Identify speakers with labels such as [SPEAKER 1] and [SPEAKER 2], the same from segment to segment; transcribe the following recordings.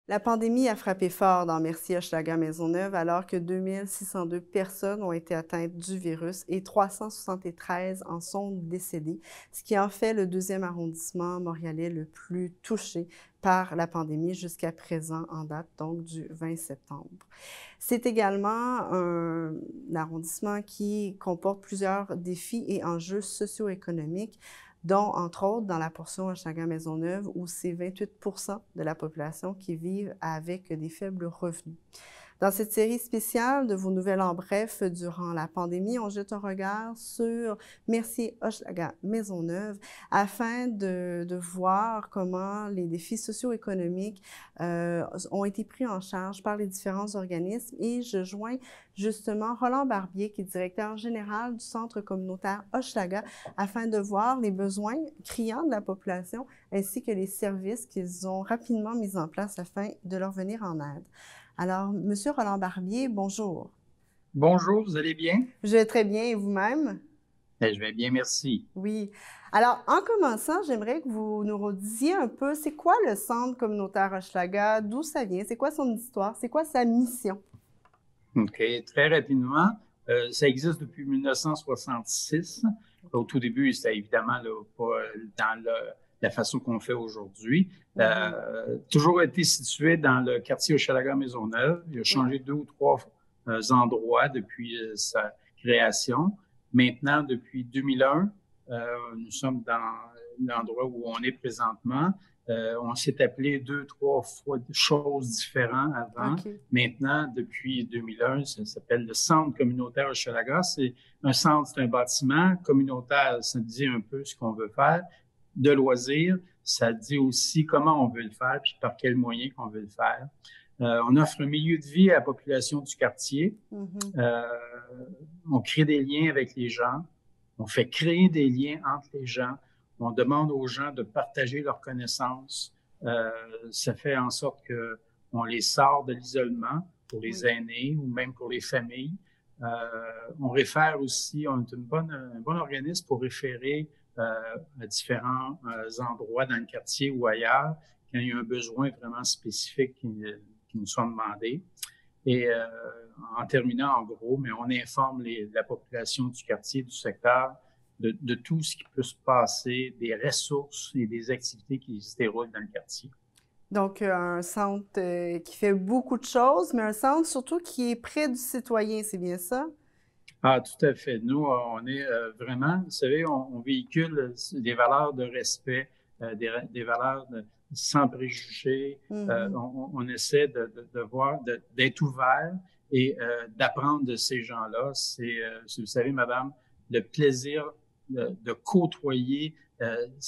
[SPEAKER 1] La pandémie a frappé fort dans Mercier-Hochelaga-Maisonneuve alors que 2602 personnes ont été atteintes du virus et 373 en sont décédées, ce qui en fait le deuxième arrondissement montréalais le plus touché par la pandémie jusqu'à présent en date, donc du 20 septembre. C'est également un arrondissement qui comporte plusieurs défis et enjeux socio-économiques, dont, entre autres, dans la portion Hochelaga-Maisonneuve, où c'est 28 de la population qui vivent avec des faibles revenus. Dans cette série spéciale de vos nouvelles en bref durant la pandémie, on jette un regard sur Mercier-Hochelaga-Maisonneuve afin de voir comment les défis socio-économiques ont été pris en charge par les différents organismes. Et je joins justement Roland Barbier, qui est directeur général du Centre communautaire Hochelaga, afin de voir les besoins criants de la population ainsi que les services qu'ils ont rapidement mis en place afin de leur venir en aide. Alors, Monsieur Roland Barbier, bonjour.
[SPEAKER 2] Bonjour, vous allez bien?
[SPEAKER 1] Je vais très bien et vous-même?
[SPEAKER 2] Je vais bien, merci.
[SPEAKER 1] Oui. Alors, en commençant, j'aimerais que vous nous redisiez un peu, c'est quoi le Centre communautaire Hochelaga, d'où ça vient, c'est quoi son histoire, c'est quoi sa mission?
[SPEAKER 2] OK, très rapidement, ça existe depuis 1966. Au tout début, c'était évidemment là, pas dans la façon qu'on fait aujourd'hui. Toujours été situé dans le quartier Hochelaga-Maisonneuve. Il a
[SPEAKER 1] Oui.
[SPEAKER 2] changé deux ou trois endroits depuis sa création. Maintenant, depuis 2001, nous sommes dans l'endroit où on est présentement. On s'est appelé deux, trois fois choses différentes avant.
[SPEAKER 1] OK.
[SPEAKER 2] Maintenant, depuis 2001, ça s'appelle le Centre communautaire Hochelaga. C'est un centre, c'est un bâtiment. Communautaire, ça dit un peu ce qu'on veut faire. De loisirs, ça dit aussi comment on veut le faire, puis par quels moyens qu'on veut le faire. On offre un milieu de vie à la population du quartier. On crée des liens avec les gens. On fait créer des liens entre les gens. On demande aux gens de partager leurs connaissances. Ça fait en sorte que on les sort de l'isolement pour les
[SPEAKER 1] Oui.
[SPEAKER 2] aînés ou même pour les familles. On réfère aussi, on est un bon organisme pour référer à différents endroits dans le quartier ou ailleurs quand il y a un besoin vraiment spécifique qui nous soit demandé. Et en terminant, en gros, mais on informe la population du quartier, du secteur, de tout ce qui peut se passer, des ressources et des activités qui se déroulent dans le quartier.
[SPEAKER 1] Donc, un centre qui fait beaucoup de choses, mais un centre surtout qui est près du citoyen, c'est bien ça?
[SPEAKER 2] Ah, tout à fait. Nous, on est vraiment, vous savez, on véhicule des valeurs de respect, des valeurs sans préjugés.
[SPEAKER 1] Mhm.
[SPEAKER 2] On essaie de voir, d'être ouvert et d'apprendre de ces gens-là. Vous savez, madame, le plaisir de côtoyer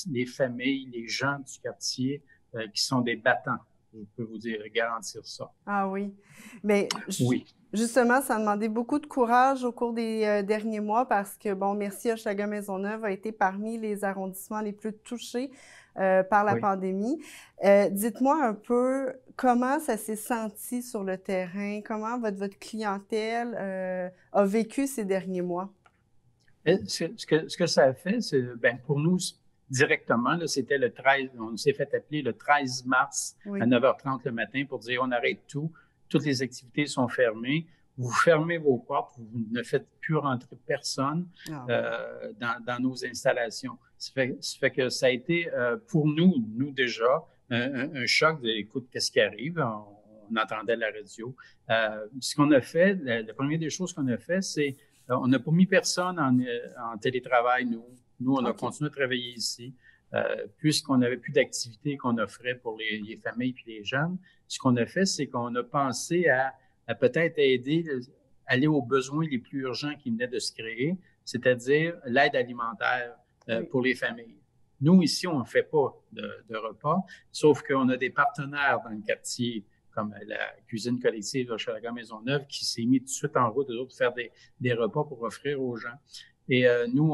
[SPEAKER 2] les familles, les gens du quartier qui sont des battants. Je peux vous dire, garantir ça.
[SPEAKER 1] Ah oui. Mais
[SPEAKER 2] Oui,
[SPEAKER 1] justement, ça a demandé beaucoup de courage au cours des derniers mois parce que, bon, merci Hochelaga-Maisonneuve a été parmi les arrondissements les plus touchés par la
[SPEAKER 2] oui.
[SPEAKER 1] pandémie. Dites-moi un peu comment ça s'est senti sur le terrain, comment votre clientèle a vécu ces derniers mois.
[SPEAKER 2] Ce que ça a fait, c'est, ben, pour nous, directement, là, c'était le 13, on s'est fait appeler le 13 mars à
[SPEAKER 1] Oui.
[SPEAKER 2] 9h30 le matin pour dire on arrête tout, toutes les activités sont fermées, vous fermez vos portes, vous ne faites plus rentrer personne
[SPEAKER 1] Ah oui.
[SPEAKER 2] dans nos installations. Ça fait que ça a été pour nous déjà, un choc de, écoute, qu'est-ce qui arrive? On entendait la radio. Ce qu'on a fait, la première des choses qu'on a fait, c'est on n'a pas mis personne en télétravail, nous. Nous, on a
[SPEAKER 1] OK.
[SPEAKER 2] continué à travailler ici. Puisqu'on n'avait plus d'activités qu'on offrait pour les familles et les jeunes, ce qu'on a fait, c'est qu'on a pensé à peut-être aider, aller aux besoins les plus urgents qui venaient de se créer, c'est-à-dire l'aide alimentaire
[SPEAKER 1] Oui.
[SPEAKER 2] pour les familles. Nous, ici, on ne fait pas de repas, sauf qu'on a des partenaires dans le quartier comme la cuisine collective de Hochelaga-Maisonneuve, qui s'est mis tout de suite en route pour faire des repas pour offrir aux gens. Et nous,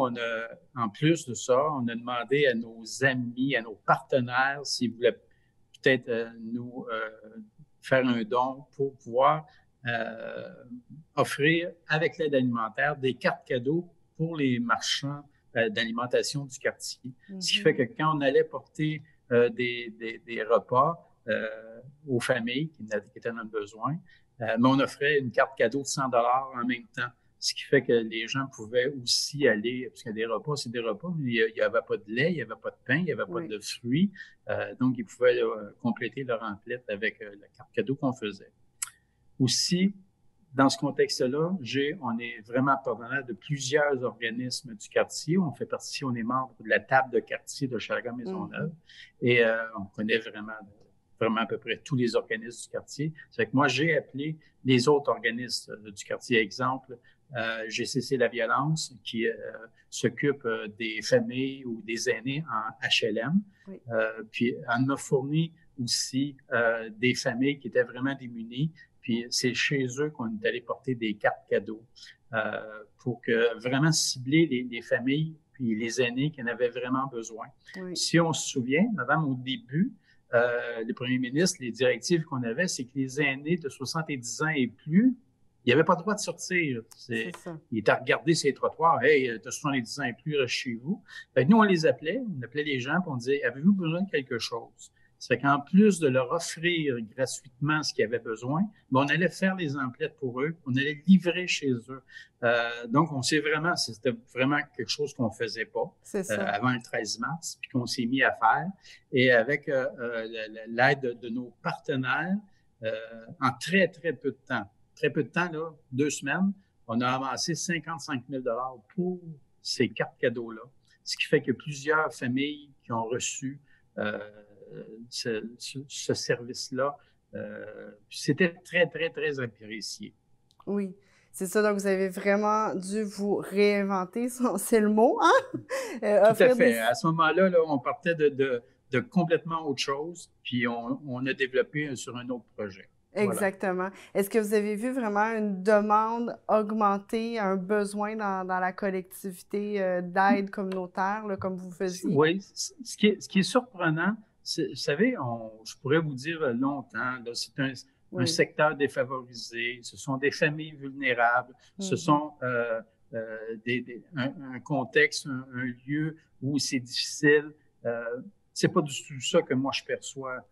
[SPEAKER 2] en plus de ça, on a demandé à nos amis, à nos partenaires, s'ils voulaient peut-être nous faire un don pour pouvoir offrir, avec l'aide alimentaire, des cartes cadeaux pour les marchands d'alimentation du quartier. Ce qui fait que quand on allait porter des repas, aux familles qui étaient dans le besoin. Mais on offrait une carte cadeau de 100 en même temps, ce qui fait que les gens pouvaient aussi aller, parce que des repas, c'est des repas, mais il n'y avait pas de lait, il n'y avait pas de pain, il n'y avait pas de fruits. Donc, ils pouvaient compléter leur emplette avec la carte cadeau qu'on faisait. Aussi, dans ce contexte-là, on est vraiment partenaire de plusieurs organismes du quartier. On est membre de la table de quartier de Hochelaga-Maisonneuve. Et on connaît vraiment à peu près tous les organismes du quartier. C'est que moi, j'ai appelé les autres organismes du quartier. Exemple, GCC La Violence, qui s'occupe des familles ou des aînés en HLM. Oui. Puis, elle m'a fourni aussi des familles qui étaient vraiment démunies. Puis c'est chez eux qu'on est allé porter des cartes cadeaux pour vraiment cibler les familles puis les aînés qui en avaient vraiment besoin. Oui. Si on se souvient, madame, au début, le premier ministre, les directives qu'on avait, c'est que les aînés de 70 ans et plus, il n'y avait pas le droit de sortir. Il était à regarder ces trottoirs. « Hey, tu as 70 ans et plus, reste chez vous. » Nous, on les appelait, les gens, puis on disait « Avez-vous besoin de quelque chose? » Ça fait qu'en plus de leur offrir gratuitement ce qu'ils avaient besoin, on allait faire les emplettes pour eux, on allait livrer chez eux. Donc, c'était vraiment quelque chose qu'on faisait pas avant le 13 mars, puis qu'on s'est mis à faire. Et avec l'aide de nos partenaires, en très, très peu de temps, là, 2 semaines, on a amassé 55 000 $ pour ces cartes cadeaux-là. Ce qui fait que plusieurs familles qui ont reçu ce service-là, c'était très, très, très apprécié.
[SPEAKER 1] Oui, c'est ça. Donc, vous avez vraiment dû vous réinventer, c'est le mot, hein?
[SPEAKER 2] Tout à fait. À ce moment-là, on partait de complètement autre chose, puis on a développé sur un autre projet.
[SPEAKER 1] Exactement. Voilà. Est-ce que vous avez vu vraiment une demande augmenter, un besoin dans la collectivité d'aide communautaire, là, comme vous faisiez?
[SPEAKER 2] Oui. Ce qui est surprenant, vous savez, je pourrais vous dire longtemps, là, c'est un secteur défavorisé, ce sont des familles vulnérables, ce sont un contexte, un lieu où c'est difficile. C'est pas du tout ça que moi je perçois.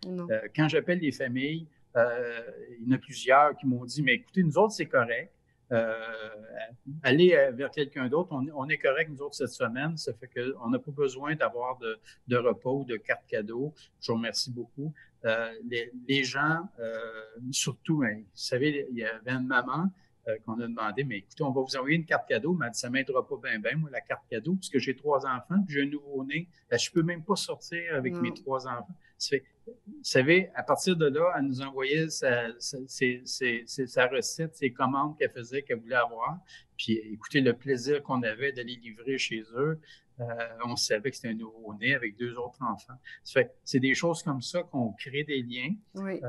[SPEAKER 2] Quand j'appelle les familles, il y en a plusieurs qui m'ont dit, mais écoutez, nous autres, c'est correct. Aller vers quelqu'un d'autre, on est correct, nous autres, cette semaine. Ça fait qu'on n'a pas besoin d'avoir de repas ou de cartes cadeaux. Je vous remercie beaucoup. Les gens, surtout, vous savez, il y avait une maman qu'on a demandé, mais écoutez, on va vous envoyer une carte cadeau. Mais elle dit, ça ne m'aidera pas bien, moi, la carte cadeau, puisque j'ai 3 enfants, puis j'ai un nouveau-né. Je ne peux même pas sortir avec mes 3 enfants. Vous savez, à partir de là, elle nous envoyait sa recette, ses commandes qu'elle faisait, qu'elle voulait avoir. Puis, écoutez, le plaisir qu'on avait d'aller livrer chez eux, on savait que c'était un nouveau-né avec 2 autres enfants. Ça fait, c'est des choses comme ça qu'on crée des liens. Oui.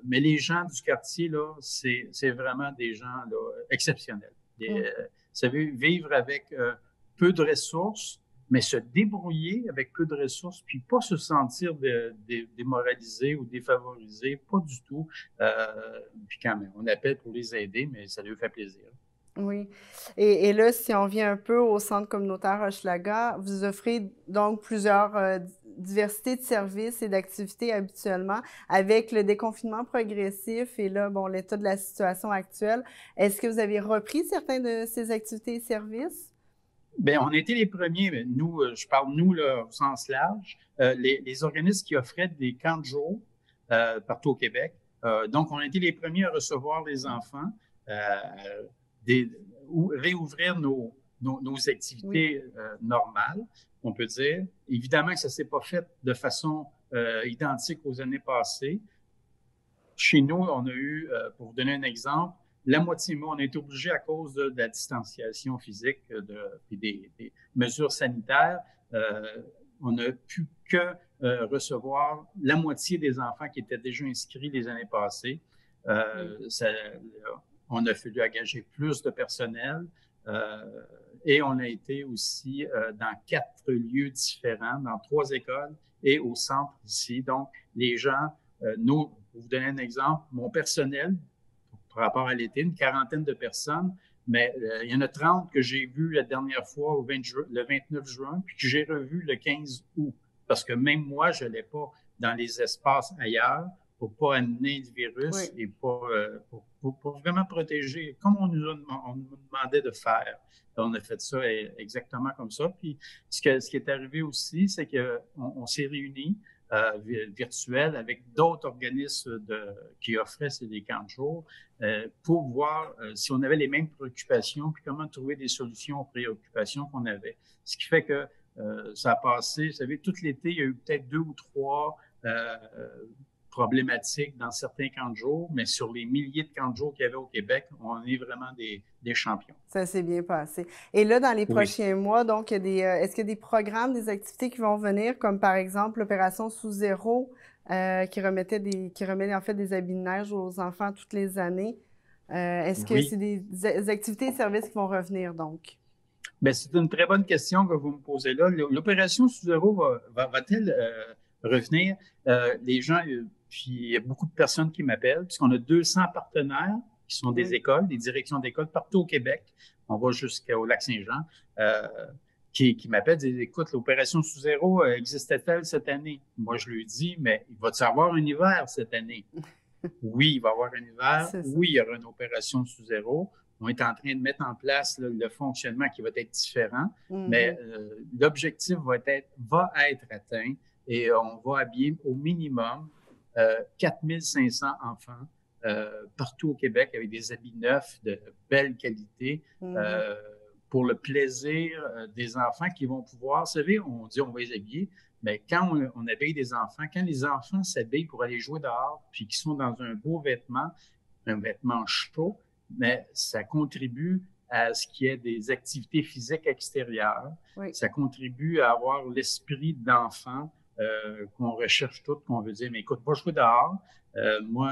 [SPEAKER 2] Mais les gens du quartier, là, c'est vraiment des gens là, exceptionnels. Vous savez, vivre avec peu de ressources, mais se débrouiller avec peu de ressources, puis pas se sentir démoralisé ou défavorisé, pas du tout. Puis quand même, on appelle pour les aider, mais ça leur fait plaisir.
[SPEAKER 1] Oui. Et là, si on vient un peu au centre communautaire Hochelaga, vous offrez donc plusieurs diversités de services et d'activités habituellement. Avec le déconfinement progressif et là, bon, l'état de la situation actuelle, est-ce que vous avez repris certains de ces activités et services?
[SPEAKER 2] Bien, on a été les premiers, nous, je parle nous là, au sens large, les organismes qui offraient des camps de jour partout au Québec. Donc, on a été les premiers à recevoir les enfants, réouvrir nos activités normales, on peut dire. Évidemment que ça ne s'est pas fait de façon identique aux années passées. Chez nous, on a eu, pour vous donner un exemple, la moitié, on a été obligé à cause de la distanciation physique et des mesures sanitaires, on n'a pu que recevoir la moitié des enfants qui étaient déjà inscrits les années passées. On a fallu engager plus de personnel et on a été aussi dans 4 lieux différents, dans 3 écoles et au centre ici. Donc, les gens, pour vous donner un exemple, mon personnel, par rapport à l'été, une 40aine de personnes, mais il y en a 30 que j'ai vues la dernière fois le 29 juin, puis que j'ai revu le 15 août, parce que même moi, je n'allais pas dans les espaces ailleurs pour pas amener du virus
[SPEAKER 1] Oui.
[SPEAKER 2] et pour vraiment protéger, comme on nous demandait de faire. On a fait ça exactement comme ça. Puis ce qui est arrivé aussi, c'est qu'on s'est réunis virtuels avec d'autres organismes qui offraient des camps de jour pour voir si on avait les mêmes préoccupations puis comment trouver des solutions aux préoccupations qu'on avait. Ce qui fait que ça a passé, vous savez, tout l'été, il y a eu peut-être 2 ou 3 problématiques dans certains camps de jour, mais sur les milliers de camps de jour qu'il y avait au Québec, on est vraiment des champions.
[SPEAKER 1] Ça s'est bien passé. Et là, dans les
[SPEAKER 2] Oui.
[SPEAKER 1] prochains mois, donc, est-ce qu'il y a des programmes, des activités qui vont venir, comme par exemple l'opération Sous-Zéro, qui remet en fait des habits de neige aux enfants toutes les années? Est-ce que c'est des activités et services qui vont revenir, donc?
[SPEAKER 2] Bien, c'est une très bonne question que vous me posez là. L'opération Sous-Zéro va-t-elle revenir? Les gens, puis il y a beaucoup de personnes qui m'appellent, puisqu'on a 200 partenaires qui sont des écoles, des directions d'école partout au Québec. On va jusqu'au Lac-Saint-Jean, qui m'appellent et disent, écoute, l'opération Sous-Zéro existait-elle cette année? Moi, je lui dis, mais il va-t-y avoir un hiver cette année? Oui, il va y avoir un hiver. Oui, il y aura une opération Sous-Zéro. On est en train de mettre en place le fonctionnement qui va être différent, mais l'objectif va être atteint et on va habiller au minimum 4500 enfants partout au Québec avec des habits neufs de belle qualité pour le plaisir des enfants qui vont pouvoir, vous savez, on dit on va les habiller, mais quand on habille des enfants, quand les enfants s'habillent pour aller jouer dehors puis qu'ils sont dans un beau vêtement, un vêtement chaud, mais ça contribue à ce qu'il y ait des activités physiques extérieures.
[SPEAKER 1] Oui.
[SPEAKER 2] Ça contribue à avoir l'esprit d'enfant qu'on recherche tous, qu'on veut dire, mais écoute, va jouer dehors. Moi,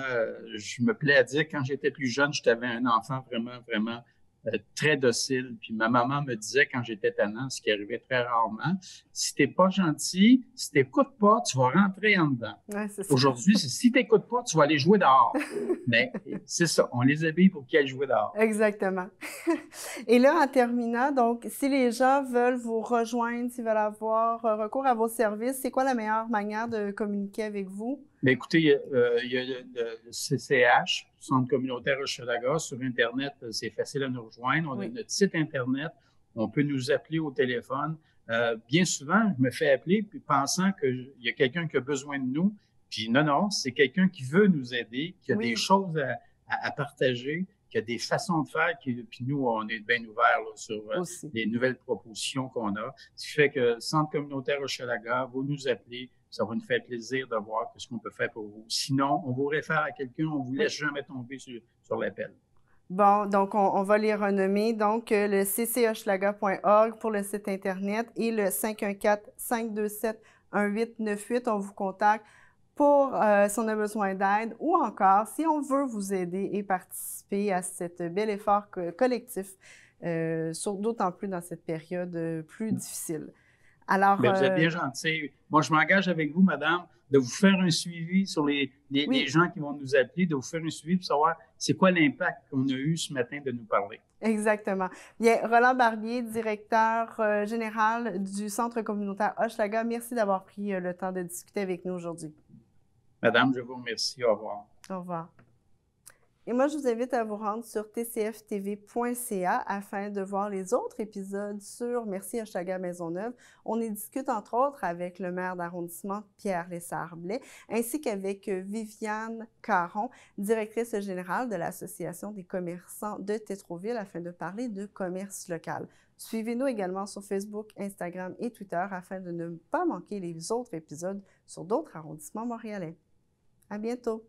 [SPEAKER 2] je me plais à dire, quand j'étais plus jeune, j'avais un enfant vraiment, vraiment très docile. Puis ma maman me disait quand j'étais tannant, ce qui arrivait très rarement, si t'es pas gentil, si t'écoutes pas, tu vas rentrer en dedans.
[SPEAKER 1] Ouais, c'est ça.
[SPEAKER 2] Aujourd'hui, si t'écoutes pas, tu vas aller jouer dehors. Mais c'est ça, on les habille pour qu'ils aillent jouer dehors.
[SPEAKER 1] Exactement. Et là, en terminant, donc, si les gens veulent vous rejoindre, s'ils veulent avoir recours à vos services, c'est quoi la meilleure manière de communiquer avec vous?
[SPEAKER 2] Bien, écoutez, il y a le CCH, Centre communautaire Hochelaga. Sur Internet, c'est facile à nous rejoindre. On a notre site Internet. On peut nous appeler au téléphone. Bien souvent, je me fais appeler puis pensant qu'il y a quelqu'un qui a besoin de nous. Puis non, c'est quelqu'un qui veut nous aider, qui a des choses à partager, qui a des façons de faire. Puis nous, on est bien ouverts là, sur les nouvelles propositions qu'on a. Ce qui fait que Centre communautaire Hochelaga, vous nous appelez. Ça va nous faire plaisir de voir ce qu'on peut faire pour vous. Sinon, on vous réfère à quelqu'un, on ne vous laisse jamais tomber sur l'appel.
[SPEAKER 1] Bon, donc on va les renommer. Donc, le cchochelaga.org pour le site Internet et le 514-527-1898. On vous contacte pour si on a besoin d'aide ou encore si on veut vous aider et participer à cet bel effort collectif, d'autant plus dans cette période plus difficile. Alors,
[SPEAKER 2] vous êtes bien gentil. Moi, je m'engage avec vous, madame, de vous faire un suivi sur les gens qui vont nous appeler, de vous faire un suivi pour savoir c'est quoi l'impact qu'on a eu ce matin de nous parler.
[SPEAKER 1] Exactement. Bien, Roland Barbier, directeur général du Centre communautaire Hochelaga, merci d'avoir pris le temps de discuter avec nous aujourd'hui.
[SPEAKER 2] Madame, je vous remercie. Au revoir.
[SPEAKER 1] Au revoir. Et moi, je vous invite à vous rendre sur tcftv.ca afin de voir les autres épisodes sur Merci Hochelaga Maisonneuve. On y discute entre autres avec le maire d'arrondissement Pierre Lessard-Blais ainsi qu'avec Viviane Caron, directrice générale de l'Association des commerçants de Tétroville afin de parler de commerce local. Suivez-nous également sur Facebook, Instagram et Twitter afin de ne pas manquer les autres épisodes sur d'autres arrondissements montréalais. À bientôt!